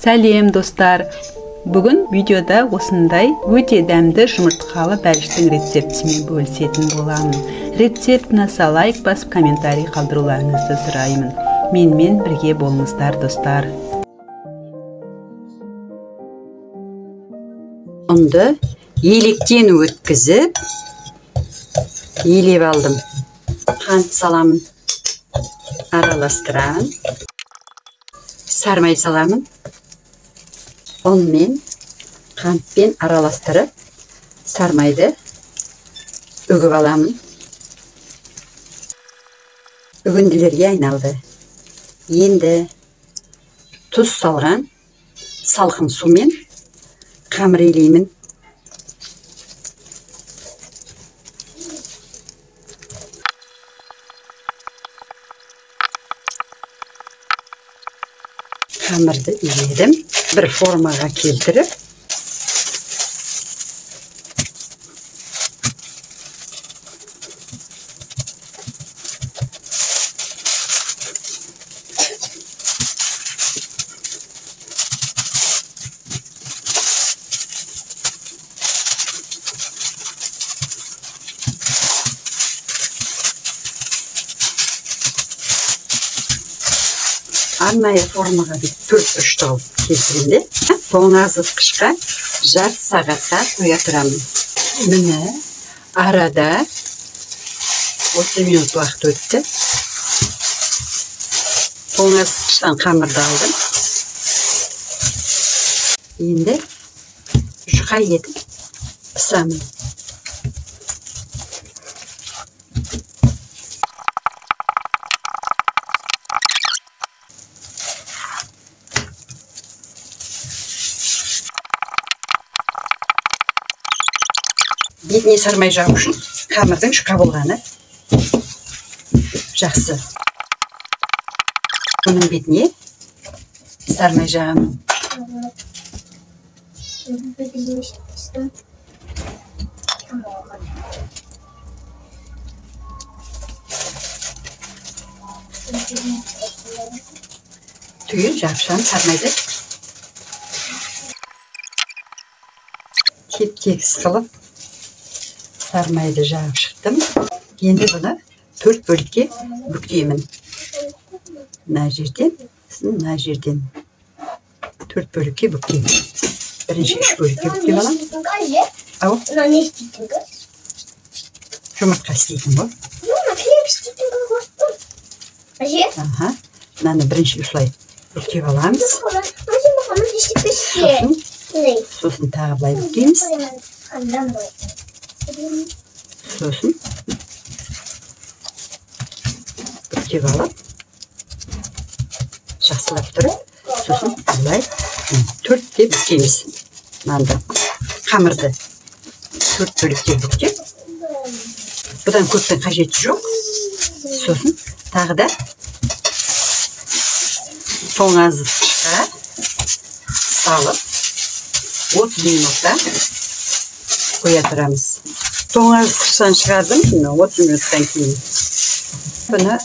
Сәлем достар. Бүгін видеода осындай өте дәмді жұмыртқалы бәліштің рецептісімен бөлісетін боламын. Рецепт ұнаса лайк басып комментарий қалдыруларыңызды сұраймын. Менімен бірге болыңыздар достар. Ұнды електен өткізіп елеп алдым. Қант саламын, араластырамын. Сармай саламын. Ұнмен, қантпен араластырып, сармайды үгіп аламын. Үгінділерге айналды. Енді тұз салған салқын сумен қамыр илеймін. Қамырды иледім. Bir formaga keltirib arnaya formaga bir 4-3 tal келтіремін. Тоңазытқышқа жарты сағатқа қоя тұрамын. Міне арада 30 минут уақыт өтті. Тоңазытқыштан қамырды алдым. Енді жұқа етіп пысамын. Бетіне сармай жағу үшін қамырдың жұқа болғаны жақсы. Бұның бетіне сармай жағамын. Түйін жапшан сармайды. Кеп-кекіс қылып сармайды жағып шықтым. Енді бұны 4 бөлікке бүктеймін. Мына жерден, мына жерден 4 бөлікке бүктеймін. Бірінші 3 бөлікке бүктеп алам. Ау? Жұмыртқа істейтін бұл. Мынаны бірінші осылай бүктеп аламыз. Сосын тағы былай бүктейміз. Сосын бүктеп алып, жақсылап тұрып, сосын бұлай 4-те бүктейміз. Мынанда қамырды 4 бөлікте бүктеп, бұдан көптен қажеті жоқ. Сосын тағы да тоңазытқышқа салып 30 минутта қоя тұрамыз. Тоңазытқыштан шығардым, 30 минуттан кейін. Бұны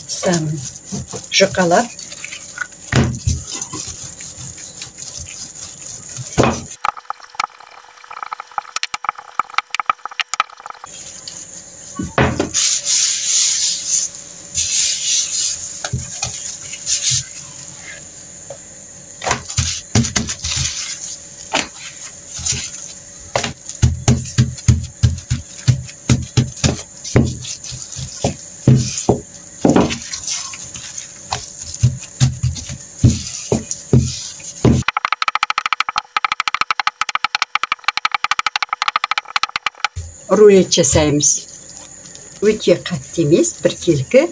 пысамын. Жұқалап. Рулет жасаймыз. Өте қатты емес, біркелкі.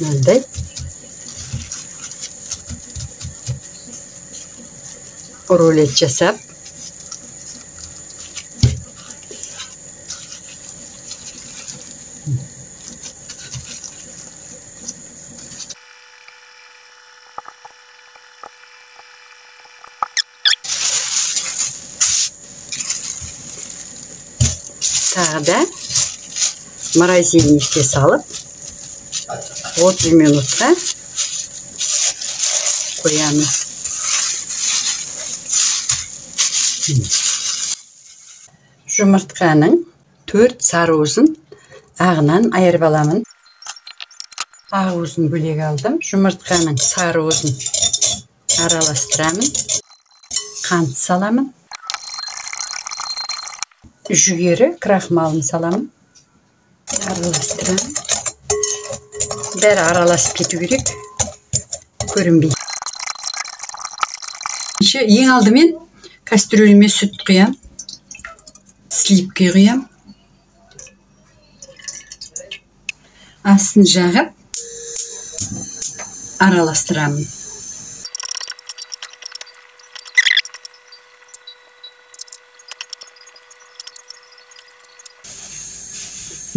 Мынандай. Рулет жасап. Тағы да морозильникке салып 30 минутқа қоямыз. Жұмыртқаның 4 сарыуызын ағынан айырып аламын. Ағуызын бөлек алдым. Жұмыртқаның сарыуызын араластырамын. Қант саламын. Жүгері крахмалын саламын. Араластырамын. Бәрі араласып кету керек. Көрінбей. Ең алдымен кастрюлеме сүт құям. Сливки құям. Астын жағып араластырамын.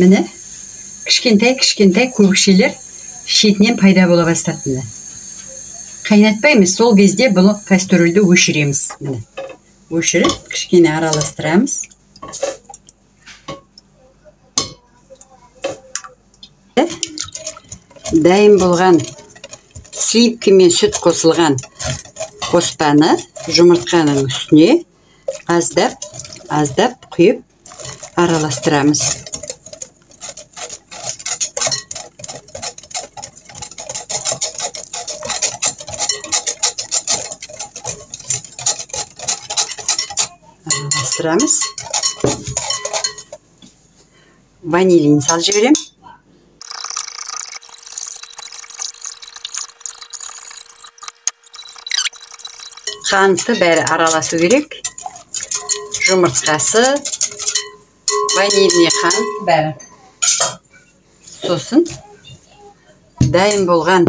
Міне, кішкентай көбікшелер шетінен пайда бола бастады. Қайнатпаймыз, сол кезде бұны кастрюльді өшіреміз. Өшіріп, кішкене араластырамыз. Дайын болған сливки мен сүт қосылған қоспаны жұмыртқаның үстіне аздап құйып араластырамыз. Араластырамыз. Ванилин салып жіберем. Қанты бәрі араласу керек. Жұмыртқасы, ванильный қант бәрі. Сосын дайын болған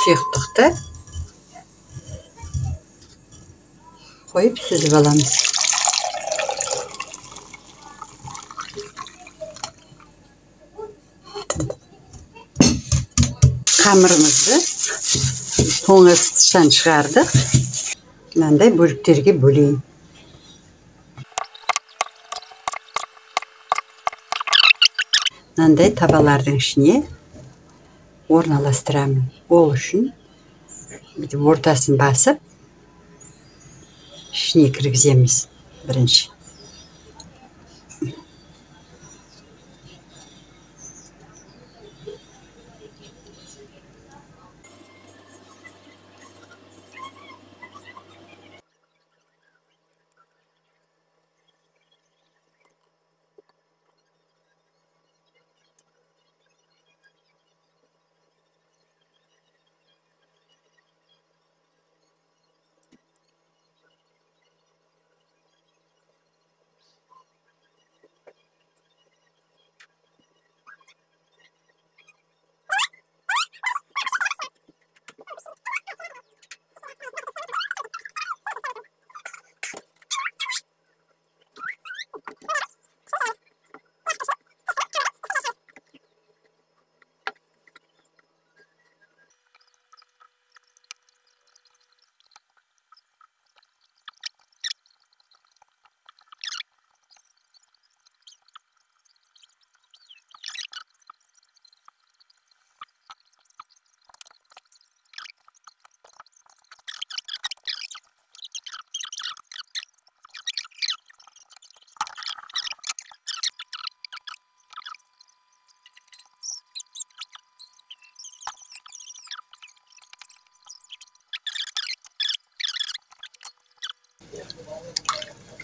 сұйықтықты қойып сүзіп аламыз. Қамырымызды тоңазытқыштан шығардық. Мынандай бөліктерге бөлейін. Мынандай табалардың ішіне орналастырамын. Ол үшін ортасын басып, ішіне кіргіземіз бірінші.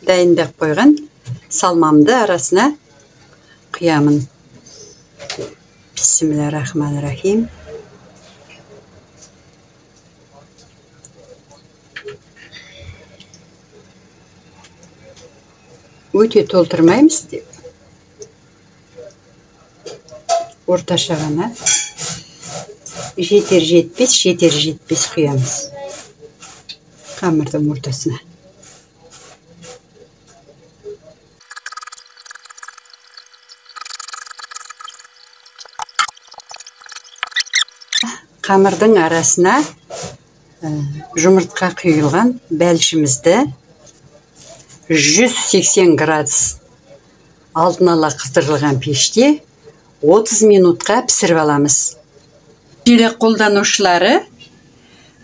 Дайындап қойған салмамды арасына құямын. Бисмиллахиррахманиррахим. Өте толтырмаймыз деп. Орташа ғана. Жетер-жетпес құямыз. Қамырдың ортасына. Қамырдың арасына жұмыртқа құйылған бәлішімізді 180 градус алдын ала қыздырылған пеште 30 минутқа пісіріп аламыз. Желі қолданушылары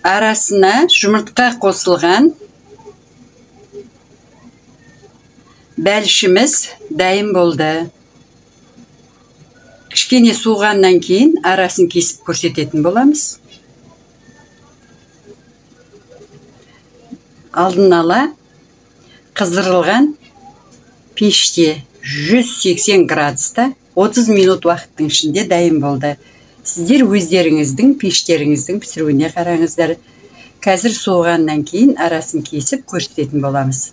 арасына жұмыртқа қосылған бәлішіміз дайын болды. Кішкене суығаннан кейін арасын кесіп көрсететін боламыз. Алдын ала қыздырылған пеште 180 градуста 30 минут уақыттың ішінде дайын болды. Сіздер өздеріңіздің пештеріңіздің пісіруіне қараңыздар. Қазір суығаннан кейін арасын кесіп көрсететін боламыз.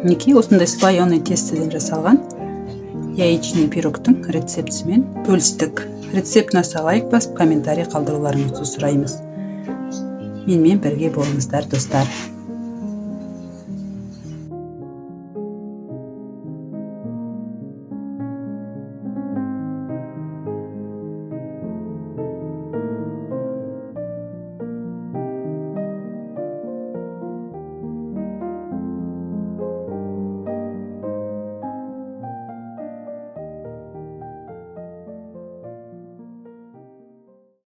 Мінекей осындай слоеный тестіден жасалған яичный пирогтың рецептісімен бөлістік. Рецепт ұнаса лайк басып, комментарий қалдыруларыңызды сұраймыз. Менімен бірге болыңыздар, достар.